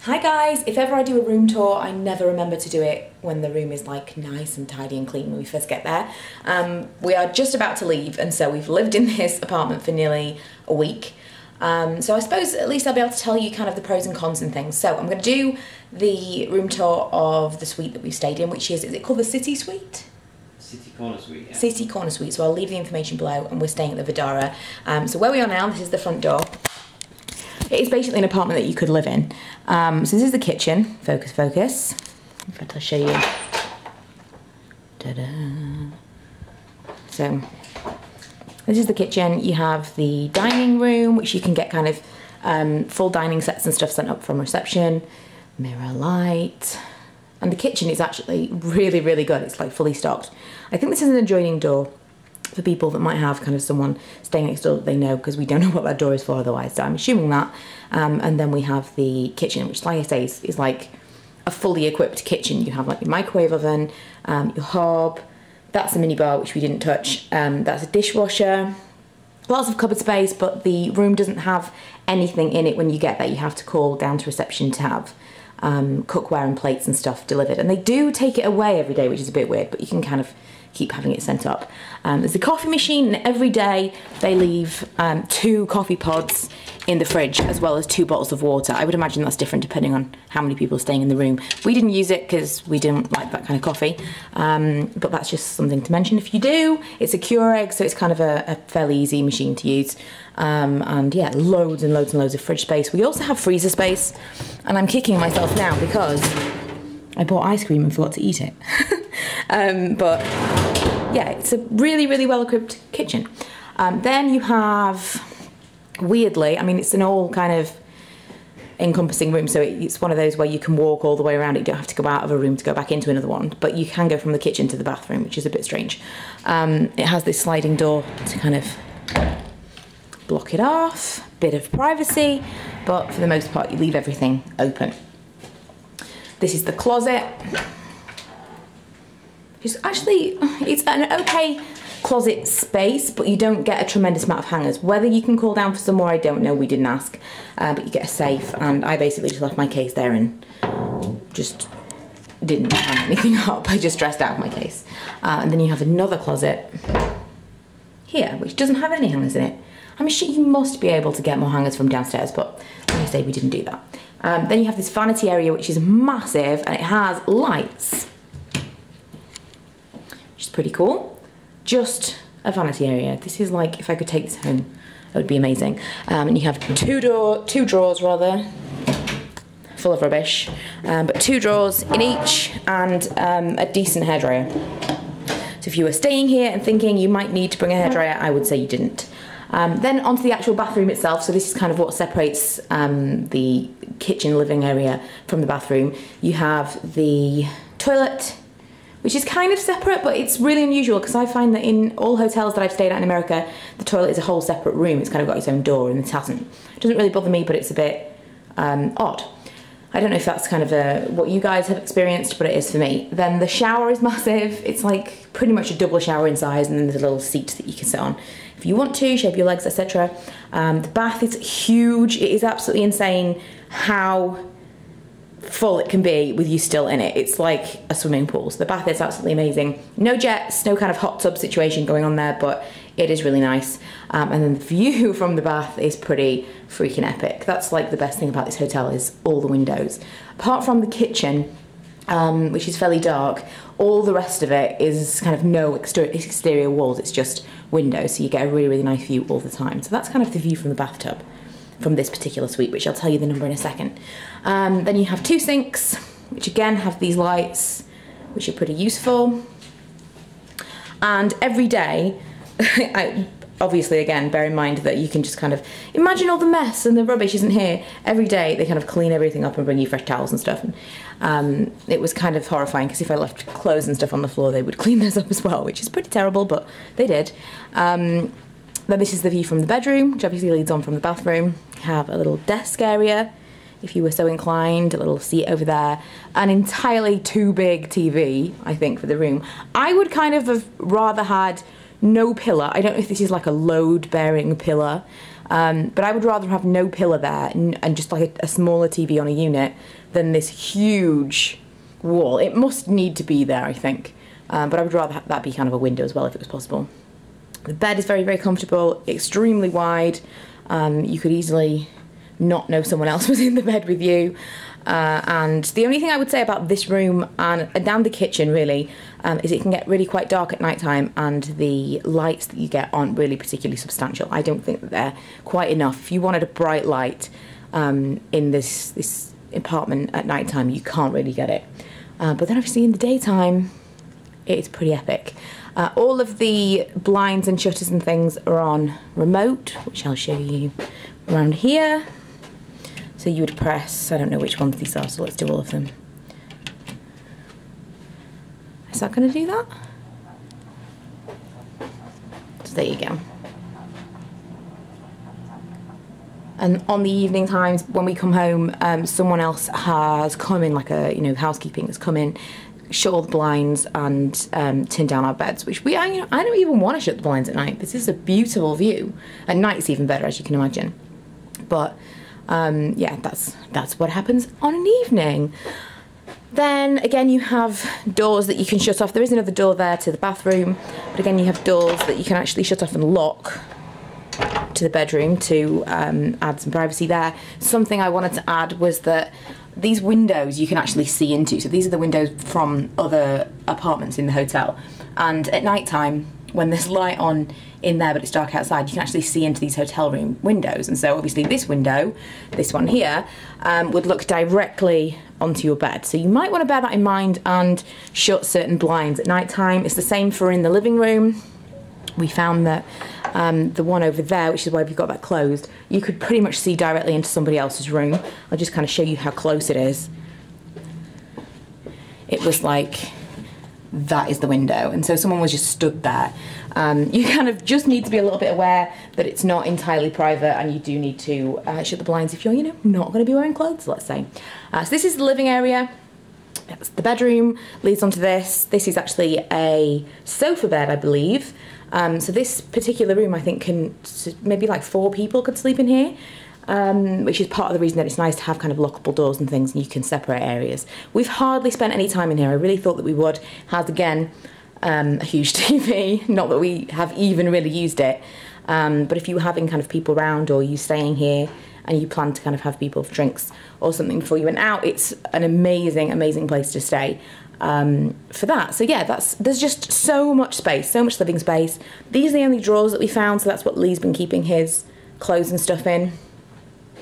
Hi guys, if ever I do a room tour, I never remember to do it when the room is like nice and tidy and clean when we first get there. We are just about to leave, and so we've lived in this apartment for nearly a week. So I suppose at least I'll be able to tell you kind of the pros and cons and things. So I'm going to do the room tour of the suite that we've stayed in, which is it called the City Suite? City Corner Suite, yeah. City Corner Suite, so I'll leave the information below, and we're staying at the Vdara. So where we are now, this is the front door. It is basically an apartment that you could live in. So this is the kitchen. Focus, focus. In fact, I'll show you. Ta-da. So this is the kitchen. You have the dining room, which you can get kind of full dining sets and stuff sent up from reception. Mirror light. And the kitchen is actually really, really good. It's like fully stocked. I think this is an adjoining door for people that might have kind of someone staying next door that they know, because we don't know what that door is for otherwise, so I'm assuming that. And then we have the kitchen, which, like I say, is like a fully equipped kitchen. You have like your microwave oven, your hob, that's a mini bar, which we didn't touch, that's a dishwasher, lots of cupboard space, but the room doesn't have anything in it when you get there. You have to call down to reception to have cookware and plates and stuff delivered, and they do take it away every day, which is a bit weird, but you can kind of keep having it sent up. There's a coffee machine, and every day they leave 2 coffee pods in the fridge, as well as 2 bottles of water. I would imagine that's different depending on how many people are staying in the room. We didn't use it because we didn't like that kind of coffee, but that's just something to mention. If you do, it's a Keurig, so it's kind of a fairly easy machine to use. And yeah, loads and loads and loads of fridge space. We also have freezer space, and I'm kicking myself now because I bought ice cream and forgot to eat it. But yeah, it's a really, really well-equipped kitchen. Then you have, weirdly, I mean, it's an all kind of encompassing room, so it's one of those where you can walk all the way around it. You don't have to go out of a room to go back into another one, but you can go from the kitchen to the bathroom, which is a bit strange. It has this sliding door to kind of block it off, bit of privacy, but for the most part, you leave everything open. This is the closet. It's an okay closet space, but you don't get a tremendous amount of hangers. Whether you can call down for some more, I don't know, we didn't ask, but you get a safe, and I basically just left my case there and just didn't hang anything up. I just dressed out my case. And then you have another closet here, which doesn't have any hangers in it. I'm sure you must be able to get more hangers from downstairs, but like I say, we didn't do that. Then you have this vanity area, which is massive, and it has lights, which is pretty cool. Just a vanity area. This is like, if I could take this home, that would be amazing. And you have two drawers rather, full of rubbish, but 2 drawers in each, and a decent hairdryer. So if you were staying here and thinking you might need to bring a hairdryer, I would say you didn't. Then onto the actual bathroom itself. So this is kind of what separates the kitchen living area from the bathroom. You have the toilet, which is kind of separate, but it's really unusual because I find that in all hotels that I've stayed at in America, the toilet is a whole separate room. It's kind of got its own door, and this hasn't. It doesn't really bother me, but it's a bit odd. I don't know if that's kind of what you guys have experienced, but it is for me. Then the shower is massive. It's like pretty much a double shower in size, and then there's a little seat that you can sit on if you want to, shave your legs, etc. The bath is huge. It is absolutely insane how full it can be with you still in it. It's like a swimming pool. So the bath is absolutely amazing. No jets, no kind of hot tub situation going on there, but it is really nice. And then the view from the bath is pretty freaking epic. That's like the best thing about this hotel, is all the windows. Apart from the kitchen, which is fairly dark, all the rest of it is kind of no exterior walls. It's just windows, so you get a really, really nice view all the time. So that's kind of the view from the bathtub from this particular suite, which I'll tell you the number in a second. Then you have 2 sinks, which again have these lights, which are pretty useful. And every day, obviously again, bear in mind that you can just kind of imagine all the mess and the rubbish isn't here. Every day they kind of clean everything up and bring you fresh towels and stuff. And it was kind of horrifying because if I left clothes and stuff on the floor, they would clean those up as well, which is pretty terrible, but they did. Then this is the view from the bedroom, which obviously leads on from the bathroom. You have a little desk area, if you were so inclined, a little seat over there. An entirely too big TV, I think, for the room. I would kind of have rather had no pillar. I don't know if this is like a load-bearing pillar, But I would rather have no pillar there and just like a smaller TV on a unit than this huge wall. It must need to be there, I think. But I would rather that be kind of a window as well if it was possible. The bed is very, very comfortable, extremely wide. You could easily not know someone else was in the bed with you. And the only thing I would say about this room and the kitchen really is it can get really quite dark at night time, and the lights that you get aren't really particularly substantial. I don't think that they're quite enough. If you wanted a bright light in this apartment at night time, you can't really get it. But then obviously in the daytime, it's pretty epic. All of the blinds and shutters and things are on remote, which I'll show you around here. So you would press, I don't know which ones these are, so let's do all of them. Is that going to do that? So there you go. And on the evening times when we come home, someone else has come in, like housekeeping has come in, shut all the blinds and turned down our beds, which I don't even want to shut the blinds at night. This is a beautiful view. At night it's even better, as you can imagine. But yeah, that's what happens on an evening. Then again, you have doors that you can shut off. There is another door there to the bathroom, but again, you have doors that you can actually shut off and lock to the bedroom to add some privacy there. Something I wanted to add was that these windows you can actually see into. So these are the windows from other apartments in the hotel. And at night time, when there's light on in there but it's dark outside, you can actually see into these hotel room windows. And so obviously this window, this one here, would look directly onto your bed. So you might want to bear that in mind and shut certain blinds at night time. It's the same for in the living room. We found that the one over there, which is why we've got that closed, you could pretty much see directly into somebody else's room. I'll just kind of show you how close it is. It was like, that is the window, and so someone was just stood there. You kind of just need to be a little bit aware that it's not entirely private, and you do need to shut the blinds if you're, not going to be wearing clothes, let's say. So this is the living area. That's the bedroom, leads onto this. This is actually a sofa bed, I believe. So this particular room, I think, maybe like 4 people could sleep in here. Which is part of the reason that it's nice to have kind of lockable doors and things, and you can separate areas. We've hardly spent any time in here. I really thought that we would. Has, again, a huge TV. Not that we have even really used it. But if you were having kind of people around, or you staying here and you plan to kind of have people for drinks or something before you went out, it's an amazing, amazing place to stay for that. So yeah, there's just so much space, so much living space. These are the only drawers that we found, so that's what Lee's been keeping his clothes and stuff in.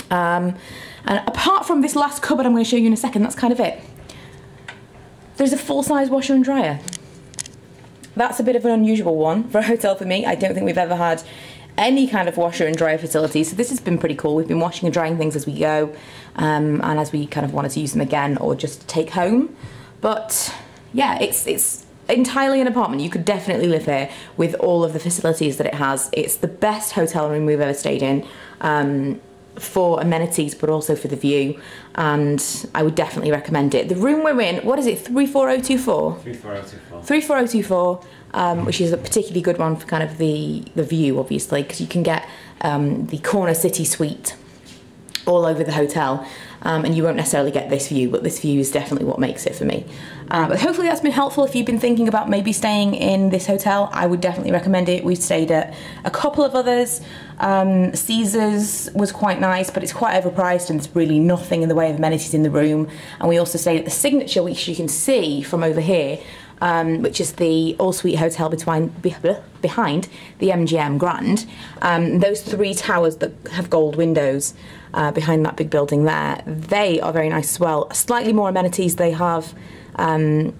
And apart from this last cupboard I'm going to show you in a second, that's kind of it. There's a full-size washer and dryer. That's a bit of an unusual one for a hotel for me. I don't think we've ever had any kind of washer and dryer facility, so this has been pretty cool. We've been washing and drying things as we go, and as we kind of wanted to use them again or just take home. But yeah, it's entirely an apartment. You could definitely live here with all of the facilities that it has. It's the best hotel room we've ever stayed in. For amenities, but also for the view, and I would definitely recommend it. The room we're in, what is it, 34024? 34024. 34024, which is a particularly good one for kind of the view, obviously, because you can get the corner city suite all over the hotel, and you won't necessarily get this view, but this view is definitely what makes it for me. But hopefully that's been helpful. If you've been thinking about maybe staying in this hotel, I would definitely recommend it. We've stayed at a couple of others. Caesar's was quite nice, but it's quite overpriced and there's really nothing in the way of amenities in the room. And we also stayed at the Signature, which you can see from over here, which is the all-suite hotel behind the MGM Grand. Those 3 towers that have gold windows behind that big building there, they are very nice as well. Slightly more amenities. They have a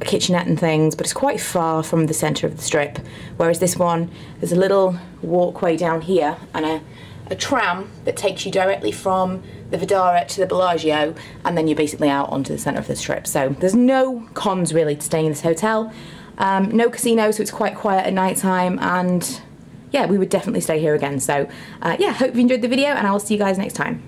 kitchenette and things, but it's quite far from the centre of the strip, whereas this one, there's a little walkway down here and a tram that takes you directly from the Vdara to the Bellagio, and then you're basically out onto the centre of the strip. So there's no cons really to staying in this hotel. No casino, so it's quite quiet at night time, and yeah, we would definitely stay here again. So yeah, hope you enjoyed the video, and I will see you guys next time.